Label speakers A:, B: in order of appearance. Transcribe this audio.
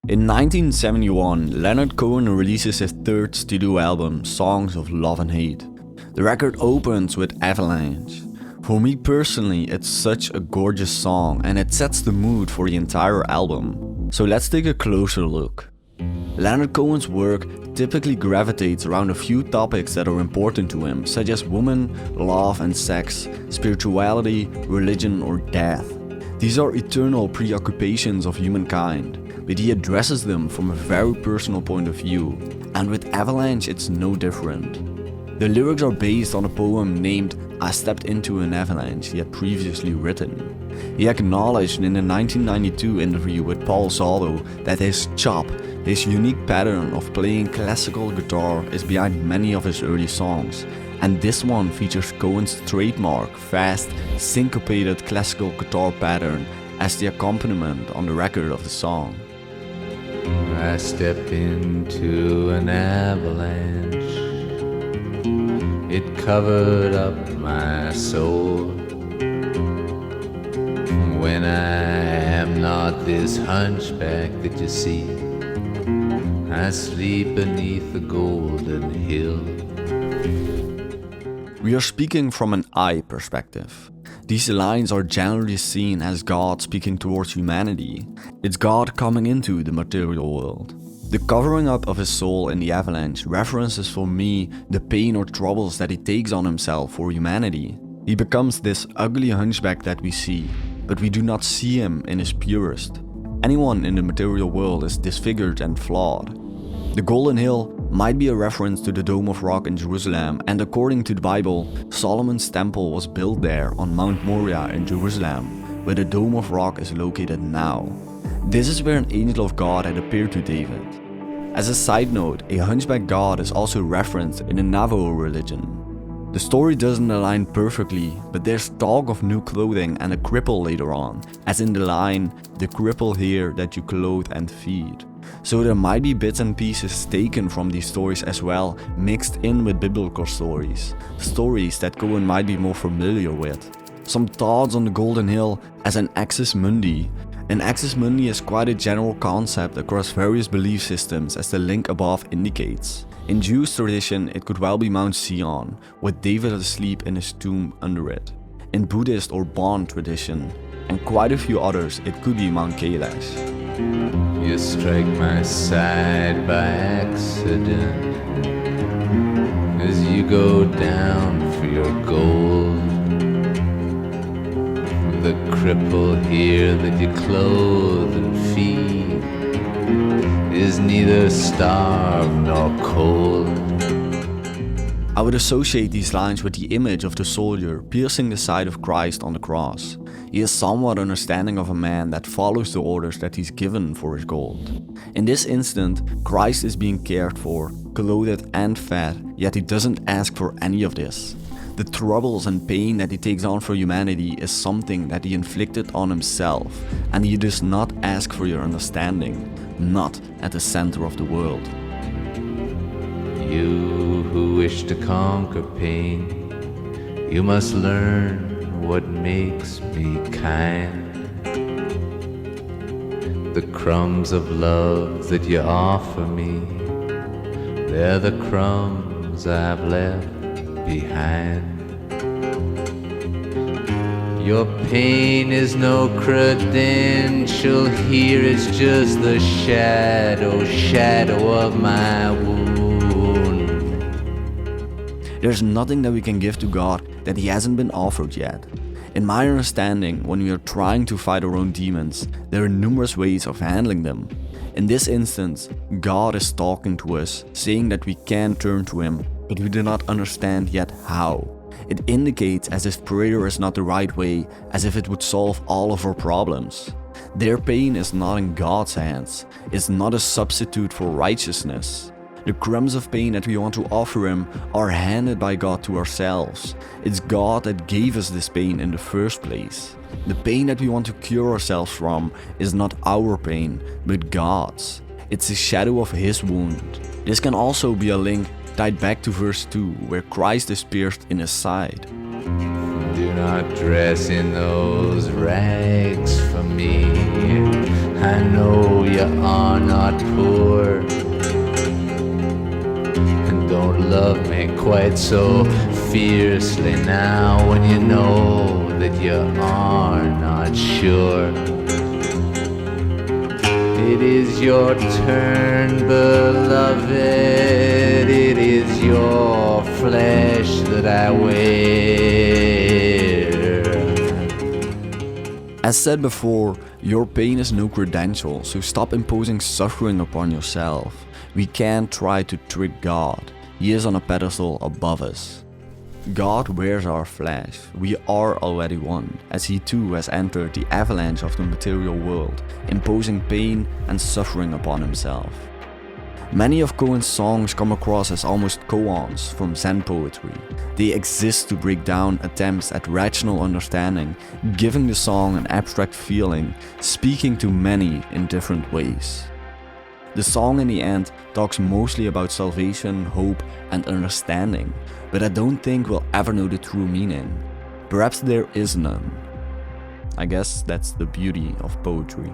A: In 1971, Leonard Cohen releases his third studio album, Songs of Love and Hate. The record opens with Avalanche. For me personally, it's such a gorgeous song and it sets the mood for the entire album. So let's take a closer look. Leonard Cohen's work typically gravitates around a few topics that are important to him, such as women, love and sex, spirituality, religion or death. These are eternal preoccupations of humankind, but he addresses them from a very personal point of view, and with Avalanche it's no different. The lyrics are based on a poem named I Stepped Into an Avalanche he had previously written. He acknowledged in a 1992 interview with Paul Solo that his chop, his unique pattern of playing classical guitar, is behind many of his early songs, and this one features Cohen's trademark, fast, syncopated classical guitar pattern as the accompaniment on the record of the song.
B: I stepped into an avalanche. It covered up my soul. When I am not this hunchback that you see, I sleep beneath the golden hill.
A: We are speaking from an I perspective. These lines are generally seen as God speaking towards humanity. It's God coming into the material world. The covering up of his soul in the avalanche references for me the pain or troubles that he takes on himself for humanity. He becomes this ugly hunchback that we see, but we do not see him in his purest. Anyone in the material world is disfigured and flawed. The Golden Hill might be a reference to the Dome of Rock in Jerusalem, and according to the Bible, Solomon's temple was built there on Mount Moriah in Jerusalem, where the Dome of Rock is located now. This is where an angel of God had appeared to David. As a side note, a hunchback god is also referenced in the Navajo religion. The story doesn't align perfectly, but there's talk of new clothing and a cripple later on, as in the line, "the cripple here that you clothe and feed." So there might be bits and pieces taken from these stories as well, mixed in with biblical stories that Cohen might be more familiar with. Some thoughts on the Golden Hill as an axis mundi. An axis mundi is quite a general concept across various belief systems, as the link above indicates. In Jewish tradition, it could well be Mount Zion, with David asleep in his tomb under it. In Buddhist or Bon tradition, and quite a few others, it could be Mount Kailash.
B: You strike my side by accident as you go down for your gold. The cripple here that you clothe and feed is neither starved nor cold.
A: I would associate these lines with the image of the soldier piercing the side of Christ on the cross. He is somewhat understanding of a man that follows the orders that he's given for his gold. In this instant, Christ is being cared for, clothed and fed, yet he doesn't ask for any of this. The troubles and pain that he takes on for humanity is something that he inflicted on himself, and he does not ask for your understanding, not at the center of the world.
B: You who wish to conquer pain, you must learn what makes me kind. The crumbs of love that you offer me, they're the crumbs I've left behind. Your pain is no credential here, it's just the shadow of my wound.
A: There's nothing that we can give to God that he hasn't been offered yet. In my understanding, when we are trying to fight our own demons, there are numerous ways of handling them. In this instance, God is talking to us, saying that we can turn to him, but we do not understand yet how. It indicates as if prayer is not the right way, as if it would solve all of our problems. Their pain is not in God's hands, it's not a substitute for righteousness. The crumbs of pain that we want to offer him are handed by God to ourselves. It's God that gave us this pain in the first place. The pain that we want to cure ourselves from is not our pain, but God's. It's a shadow of his wound. This can also be a link tied back to verse 2, where Christ is pierced in his side.
B: Do not dress in those rags for me. I know you are not poor, and don't love me quite so fiercely now when you know that you are not sure. It is your turn, beloved, it is your flesh that I wear.
A: As said before, your pain is no credential, so stop imposing suffering upon yourself. We can't try to trick God. He is on a pedestal above us. God wears our flesh. We are already one, as he too has entered the avalanche of the material world, imposing pain and suffering upon himself. Many of Cohen's songs come across as almost koans from Zen poetry. They exist to break down attempts at rational understanding, giving the song an abstract feeling, speaking to many in different ways. The song in the end talks mostly about salvation, hope, and understanding, but I don't think we'll ever know the true meaning. Perhaps there is none. I guess that's the beauty of poetry.